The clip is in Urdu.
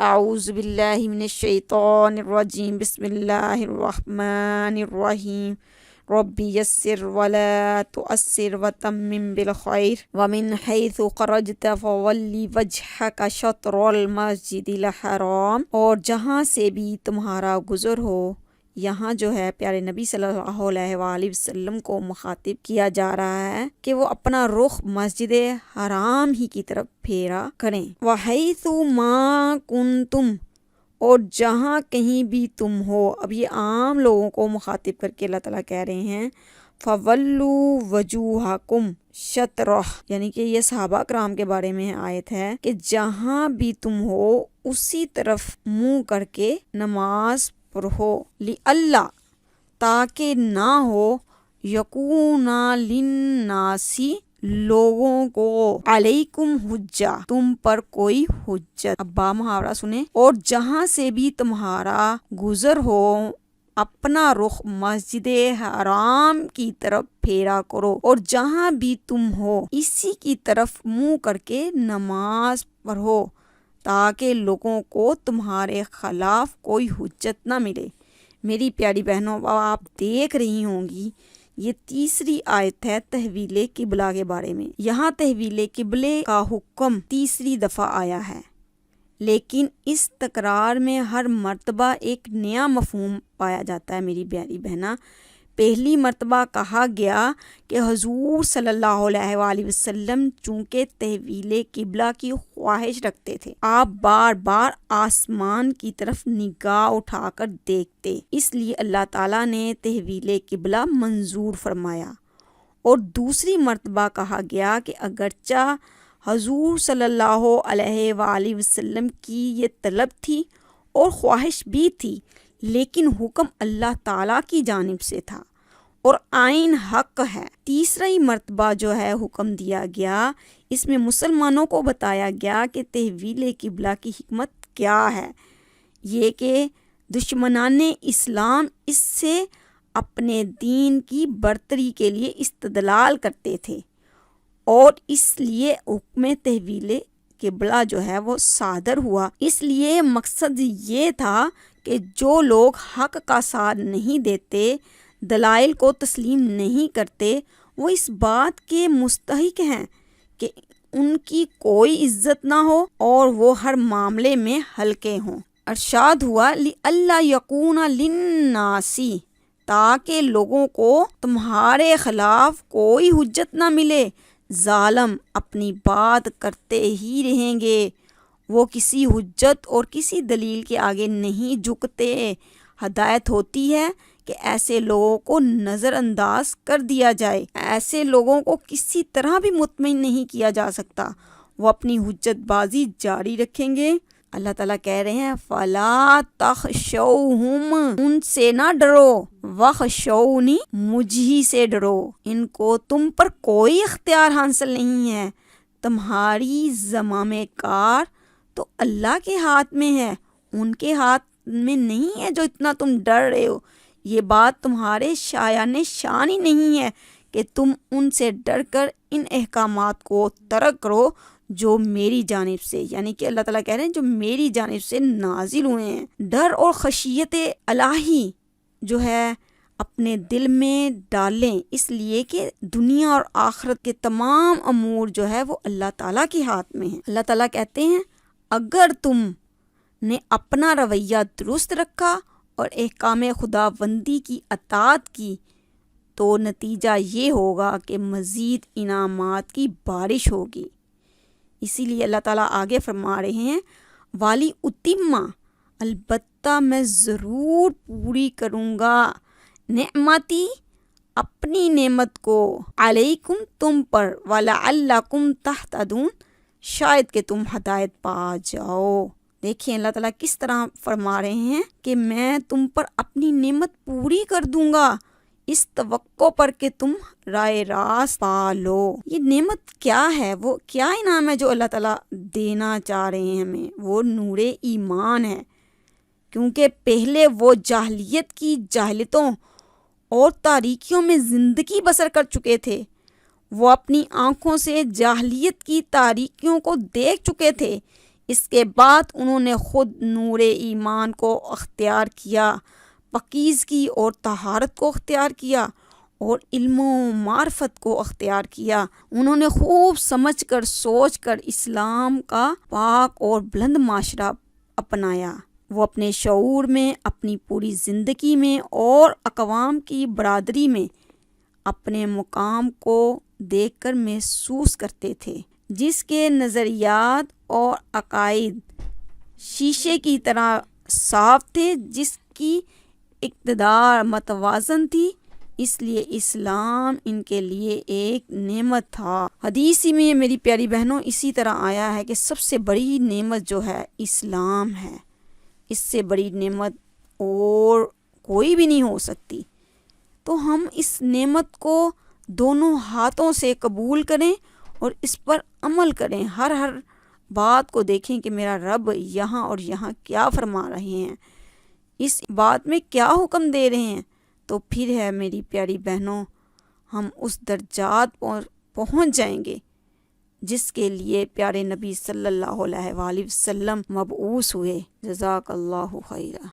اعوذ باللہ من الشیطان الرجیم، بسم اللہ الرحمن الرحیم، رب یسر ولا تؤثر وتمم بالخیر ومن حیث خرجت فولی وجہک شطر المسجد الحرام، اور جہاں سے بھی تمہارا گزر ہو۔ یہاں جو ہے پیارے نبی صلی اللہ علیہ وآلہ وسلم کو مخاطب کیا جا رہا ہے کہ وہ اپنا رخ مسجد حرام ہی کی طرف پھیرا کریں۔ وَحَيْثُ مَا كُنْتُمْ، اور جہاں کہیں بھی تم ہو۔ اب یہ عام لوگوں کو مخاطب کر کے اللہ تعالیٰ کہہ رہے ہیں فَوَلُّوا وَجُوهَكُمْ شَطْرَهُ، یعنی کہ یہ صحابہ کرام کے بارے میں آیت ہے کہ جہاں بھی تم ہو اسی طرف منہ کر کے نماز پڑھو، لِأَلَّا، تاکہ نہ ہو، یکونا للناس، لوگوں کو، علیکم حجہ، تم پر کوئی حجت۔ اب با محاورہ سنیں، اور جہاں سے بھی تمہارا گزر ہو اپنا رخ مسجد حرام کی طرف پھیرا کرو، اور جہاں بھی تم ہو اسی کی طرف منہ کر کے نماز پڑھو، تاکہ لوگوں کو تمہارے خلاف کوئی حجت نہ ملے۔ میری پیاری بہنوں، آپ دیکھ رہی ہوں گی یہ تیسری آیت ہے تحویل قبلہ کے بارے میں۔ یہاں تحویل قبلے کا حکم تیسری دفعہ آیا ہے، لیکن اس تکرار میں ہر مرتبہ ایک نیا مفہوم پایا جاتا ہے میری پیاری بہنہ۔ پہلی مرتبہ کہا گیا کہ حضور صلی اللہ علیہ وآلہ وسلم چونکہ تحویل قبلہ کی خواہش رکھتے تھے، آپ بار بار آسمان کی طرف نگاہ اٹھا کر دیکھتے، اس لیے اللہ تعالیٰ نے تحویل قبلہ منظور فرمایا۔ اور دوسری مرتبہ کہا گیا کہ اگرچہ حضور صلی اللہ علیہ وآلہ وسلم کی یہ طلب تھی اور خواہش بھی تھی، لیکن حکم اللہ تعالیٰ کی جانب سے تھا اور عین حق ہے۔ تیسرا ہی مرتبہ جو ہے حکم دیا گیا، اس میں مسلمانوں کو بتایا گیا کہ تحویل قبلہ کی حکمت کیا ہے، یہ کہ دشمنان اسلام اس سے اپنے دین کی برتری کے لیے استدلال کرتے تھے، اور اس لیے حکم تحویل قبلہ جو ہے وہ صادر ہوا۔ اس لیے مقصد یہ تھا کہ جو لوگ حق کا ساتھ نہیں دیتے، دلائل کو تسلیم نہیں کرتے، وہ اس بات کے مستحق ہیں کہ ان کی کوئی عزت نہ ہو اور وہ ہر معاملے میں ہلکے ہوں۔ ارشاد ہوا لِأَلَّا يَكُونَ لِلنَّاسِ، تاکہ لوگوں کو تمہارے خلاف کوئی حجت نہ ملے۔ ظالم اپنی بات کرتے ہی رہیں گے، وہ کسی حجت اور کسی دلیل کے آگے نہیں جھکتے۔ ہدایت ہوتی ہے کہ ایسے لوگوں کو نظر انداز کر دیا جائے، ایسے لوگوں کو کسی طرح بھی مطمئن نہیں کیا جا سکتا، وہ اپنی حجت بازی جاری رکھیں گے۔ اللہ تعالیٰ کہہ رہے ہیں فَلَا تَخْشَوْهُمْ، ان سے نہ ڈرو، وَخْشَوْنِی، مجھ ہی سے ڈرو۔ ان کو تم پر کوئی اختیار حاصل نہیں ہے، تمہاری زمام کار تو اللہ کے ہاتھ میں ہے، ان کے ہاتھ میں نہیں ہے جو اتنا تم ڈر رہے ہو۔ یہ بات تمہارے شایان شان ہی نہیں ہے کہ تم ان سے ڈر کر ان احکامات کو ترک کرو جو میری جانب سے، یعنی کہ اللہ تعالیٰ کہہ رہے ہیں جو میری جانب سے نازل ہوئے ہیں۔ ڈر اور خشیت الہی جو ہے اپنے دل میں ڈالیں، اس لیے کہ دنیا اور آخرت کے تمام امور جو ہے وہ اللہ تعالیٰ کے ہاتھ میں ہیں۔ اللہ تعالیٰ کہتے ہیں اگر تم نے اپنا رویہ درست رکھا اور احکام خداوندی کی اطاعت کی تو نتیجہ یہ ہوگا کہ مزید انعامات کی بارش ہوگی۔ اسی لیے اللہ تعالیٰ آگے فرما رہے ہیں والی اتمہ، البتہ میں ضرور پوری کروں گا، نعمتی، اپنی نعمت کو، علیکم، تم پر، وَلَعَلَّكُمْ تَهْتَدُونَ، شاید کہ تم ہدایت پا جاؤ۔ دیکھیں اللہ تعالیٰ کس طرح فرما رہے ہیں کہ میں تم پر اپنی نعمت پوری کر دوں گا، اس توقع پر کہ تم رائے راست پا لو۔ یہ نعمت کیا ہے، وہ کیا انعام ہے جو اللہ تعالیٰ دینا چاہ رہے ہیں ہمیں؟ وہ نور ایمان ہے، کیونکہ پہلے وہ جاہلیت کی جاہلتوں اور تاریکیوں میں زندگی بسر کر چکے تھے، وہ اپنی آنکھوں سے جاہلیت کی تاریکیوں کو دیکھ چکے تھے، اس کے بعد انہوں نے خود نور ایمان کو اختیار کیا، پاکیزگی اور طہارت کو اختیار کیا اور علم و معرفت کو اختیار کیا۔ انہوں نے خوب سمجھ کر سوچ کر اسلام کا پاک اور بلند معاشرہ اپنایا۔ وہ اپنے شعور میں، اپنی پوری زندگی میں اور اقوام کی برادری میں اپنے مقام کو دیکھ کر محسوس کرتے تھے، جس کے نظریات اور عقائد شیشے کی طرح صاف تھے، جس کی اقتدار متوازن تھی۔ اس لیے اسلام ان کے لیے ایک نعمت تھا۔ حدیث میں میری پیاری بہنوں اسی طرح آیا ہے کہ سب سے بڑی نعمت جو ہے اسلام ہے، اس سے بڑی نعمت اور کوئی بھی نہیں ہو سکتی۔ تو ہم اس نعمت کو دونوں ہاتھوں سے قبول کریں اور اس پر عمل کریں۔ ہر بات کو دیکھیں کہ میرا رب یہاں اور یہاں کیا فرما رہے ہیں، اس بات میں کیا حکم دے رہے ہیں۔ تو پھر ہے میری پیاری بہنوں، ہم اس درجات پر پہنچ جائیں گے جس کے لیے پیارے نبی صلی اللہ علیہ وآلہ وسلم مبعوث ہوئے۔ جزاک اللہ خیرہ۔